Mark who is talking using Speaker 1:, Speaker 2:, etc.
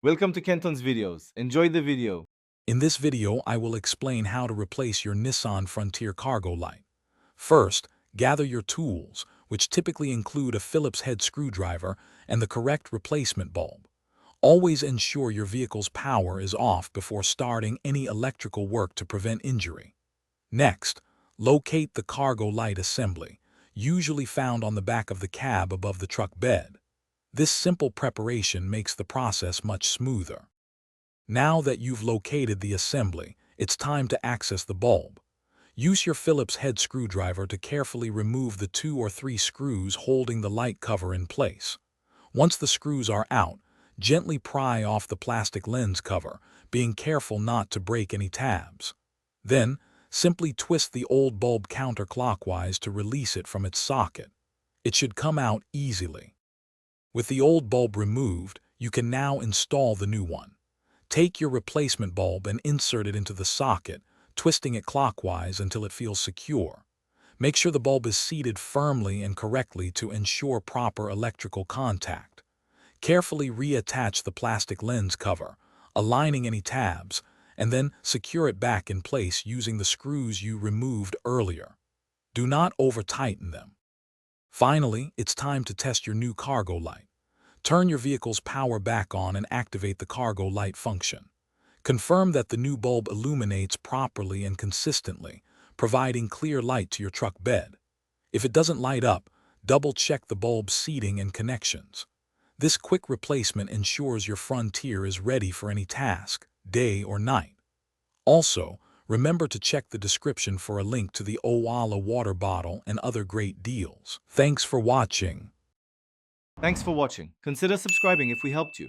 Speaker 1: Welcome to Kenton's videos. Enjoy the video.
Speaker 2: In this video, I will explain how to replace your Nissan Frontier cargo light. First, gather your tools, which typically include a Phillips head screwdriver and the correct replacement bulb. Always ensure your vehicle's power is off before starting any electrical work to prevent injury. Next, locate the cargo light assembly, usually found on the back of the cab above the truck bed. This simple preparation makes the process much smoother. Now that you've located the assembly, it's time to access the bulb. Use your Phillips head screwdriver to carefully remove the 2 or 3 screws holding the light cover in place. Once the screws are out, gently pry off the plastic lens cover, being careful not to break any tabs. Then, simply twist the old bulb counterclockwise to release it from its socket. It should come out easily. With the old bulb removed, you can now install the new one. Take your replacement bulb and insert it into the socket, twisting it clockwise until it feels secure. Make sure the bulb is seated firmly and correctly to ensure proper electrical contact. Carefully reattach the plastic lens cover, aligning any tabs, and then secure it back in place using the screws you removed earlier. Do not over-tighten them. Finally, it's time to test your new cargo light. Turn your vehicle's power back on and activate the cargo light function. Confirm that the new bulb illuminates properly and consistently, providing clear light to your truck bed. If it doesn't light up, double-check the bulb's seating and connections. This quick replacement ensures your Frontier is ready for any task, day or night. Also, remember to check the description for a link to the Owala water bottle and other great deals. Thanks for watching.
Speaker 1: Thanks for watching. Consider subscribing if we helped you.